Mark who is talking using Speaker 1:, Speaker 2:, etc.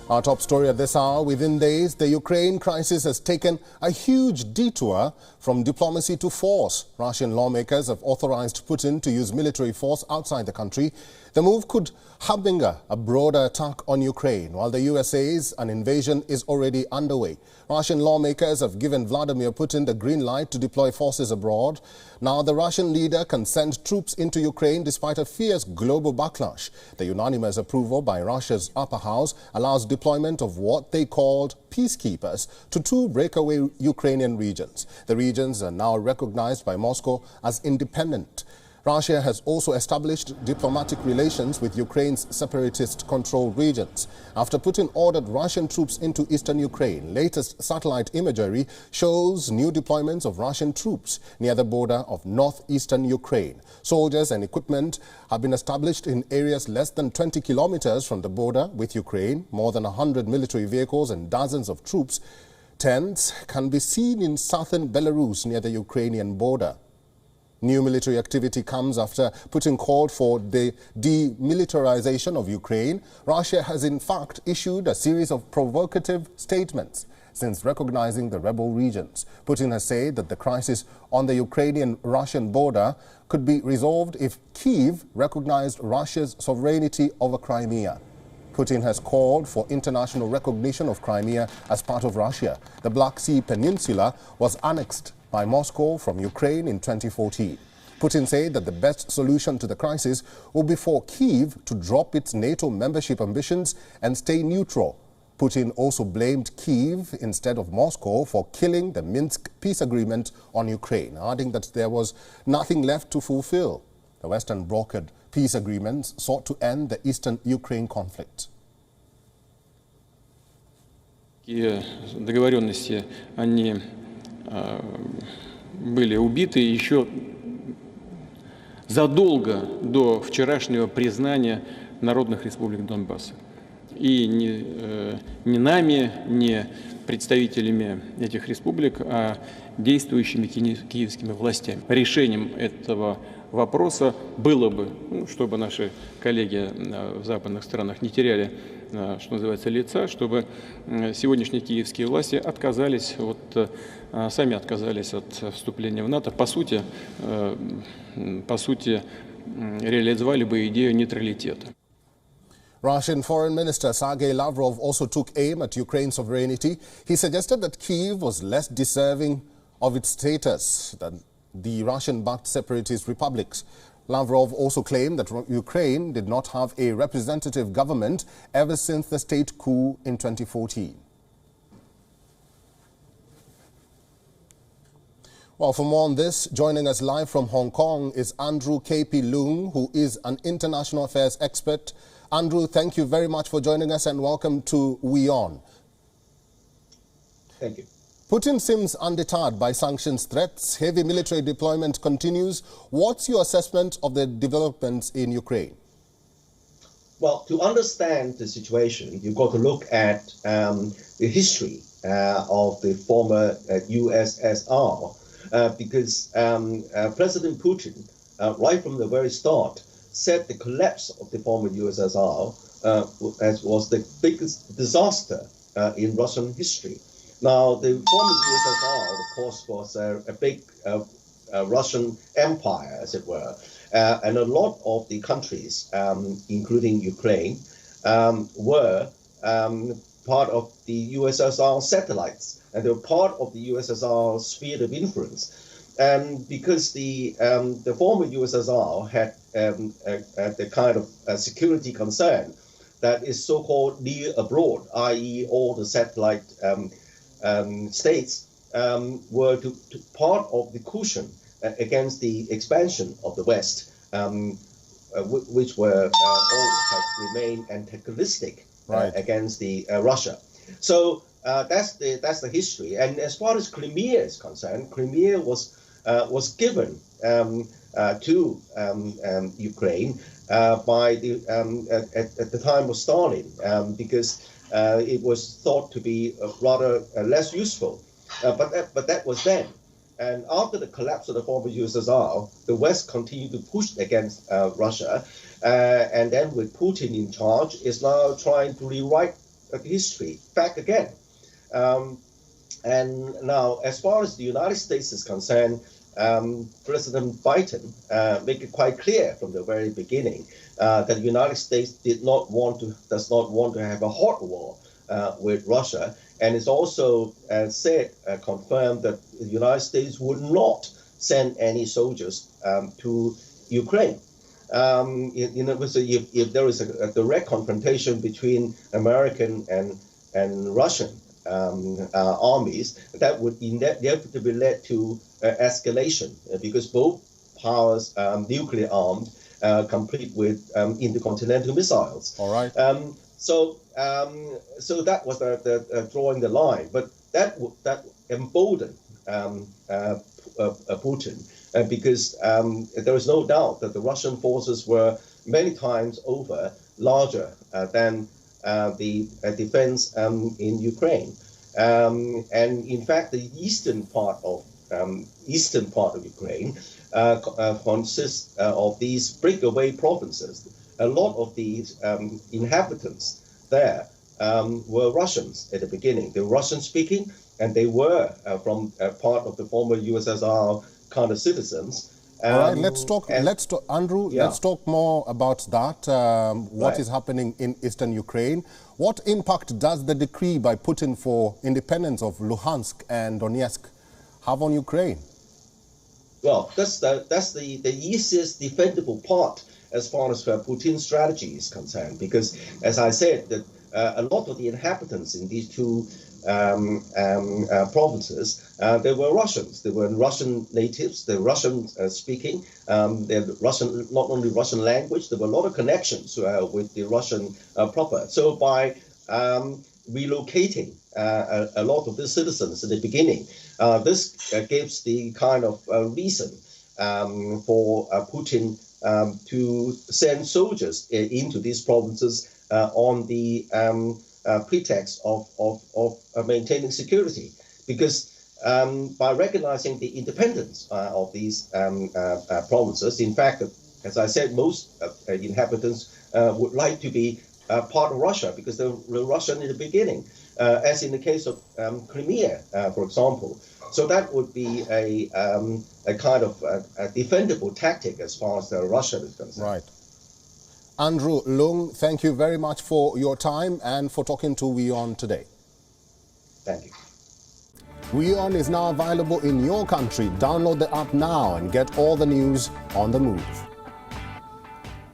Speaker 1: Our top story at this hour: within days, the Ukraine crisis has taken a huge detour from diplomacy to force. Russian lawmakers have authorized Putin to use military force outside the country. The move could hamper a broader attack on Ukraine, while the US says an invasion is already underway. Russian lawmakers have given Vladimir Putin the green light to deploy forces abroad. Now the Russian leader can send troops into Ukraine despite a fierce global backlash. The unanimous approval by Russia's upper house allows deployment of what they called peacekeepers to 2 breakaway Ukrainian regions. The regions are now recognized by Moscow as independent. Russia has also established diplomatic relations with Ukraine's separatist-controlled regions. After Putin ordered Russian troops into eastern Ukraine, latest satellite imagery shows new deployments of Russian troops near the border of northeastern Ukraine. Soldiers and equipment have been established in areas less than 20 kilometers from the border with Ukraine. More than 100 military vehicles and dozens of troops tents can be seen in southern Belarus near the Ukrainian border. New military activity comes after Putin called for the demilitarization of Ukraine. Russia has in fact issued a series of provocative statements since recognizing the rebel regions. Putin has said that the crisis on the Ukrainian-Russian border could be resolved if Kyiv recognized Russia's sovereignty over Crimea. Putin has called for international recognition of Crimea as part of Russia. The Black Sea Peninsula was annexed by Moscow from Ukraine in 2014. Putin said that the best solution to the crisis will be for Kyiv to drop its NATO membership ambitions and stay neutral. Putin also blamed Kyiv instead of Moscow for killing the Minsk peace agreement on Ukraine, adding that there was nothing left to fulfill. The Western brokered peace agreements sought to end the eastern Ukraine conflict.
Speaker 2: Договоренности, они были убиты еще задолго до вчерашнего признания народных республик Донбасса. И не нами, не представителями этих республик, а действующими киевскими властями. Решением этого вопроса было бы, чтобы наши коллеги в западных странах не теряли, что называется, лица, чтобы сегодняшние киевские власти сами отказались от вступления в НАТО, по сути, реализовали бы идею нейтралитета.
Speaker 1: Russian Foreign Minister Sergei Lavrov also took aim at Ukraine's sovereignty. He suggested that Kyiv was less deserving of its status than the Russian-backed separatist republics. Lavrov also claimed that Ukraine did not have a representative government ever since the state coup in 2014. Well, for more on this, joining us live from Hong Kong is Andrew K.P. Leung, who is an international affairs expert. Andrew, thank you very much for joining us and welcome to WION.
Speaker 3: Thank you.
Speaker 1: Putin seems undeterred by sanctions threats. Heavy military deployment continues. What's your assessment of the developments in Ukraine?
Speaker 3: Well, to understand the situation, you've got to look at the history of the former USSR, because President Putin, right from the very start, said the collapse of the former USSR was the biggest disaster in Russian history. Now, the former USSR, of course, was a big Russian empire, as it were, and a lot of the countries, including Ukraine, were part of the USSR satellites, and they were part of the USSR sphere of influence. And because the former USSR had the kind of security concern that is so-called near abroad, i.e. all the satellite states were part of the cushion against the expansion of the West, which were all have remained antagonistic against the Russia. So that's the history. And as far as Crimea is concerned, Crimea was given to Ukraine by at the time of Stalin, because it was thought to be rather less useful. But that was then. And after the collapse of the former USSR, the West continued to push against Russia. And then with Putin in charge, is now trying to rewrite history back again. And now, as far as the United States is concerned, President Biden made it quite clear from the very beginning that the United States does not want to have a hot war with Russia, and it's also confirmed that the United States would not send any soldiers to Ukraine. If there is a direct confrontation between American and Russian armies, that would inevitably lead to escalation because both powers nuclear armed, complete with intercontinental missiles.
Speaker 1: All right.
Speaker 3: So that was the drawing the line, but that emboldened Putin because there is no doubt that the Russian forces were many times over larger than the defense in Ukraine, and in fact, the eastern part of Ukraine consists of these breakaway provinces. A lot of these inhabitants there were Russians at the beginning. They were Russian-speaking, and they were from part of the former USSR kind of citizens.
Speaker 1: All right, let's talk, Andrew,
Speaker 3: yeah.
Speaker 1: Let's talk more about that, what is happening in eastern Ukraine. What impact does the decree by Putin for independence of Luhansk and Donetsk have on Ukraine?
Speaker 3: Well, that's the easiest defendable part as far as Putin's strategy is concerned, because, as I said, that a lot of the inhabitants in these two provinces, they were Russians. They were Russian natives. They were Russian speaking. They had Russian, not only Russian language. There were a lot of connections with the Russian proper. So by relocating a lot of the citizens in the beginning, this gives the kind of reason for Putin to send soldiers into these provinces on the pretext of maintaining security, because by recognizing the independence of these provinces, in fact, as I said, most inhabitants would like to be part of Russia because they were Russian in the beginning, as in the case of Crimea, for example. So that would be a kind of a defendable tactic as far as Russia is concerned.
Speaker 1: Right. Andrew Leung, thank you very much for your time and for talking to WION today.
Speaker 3: Thank you.
Speaker 1: WION is now available in your country. Download the app now and get all the news on the move.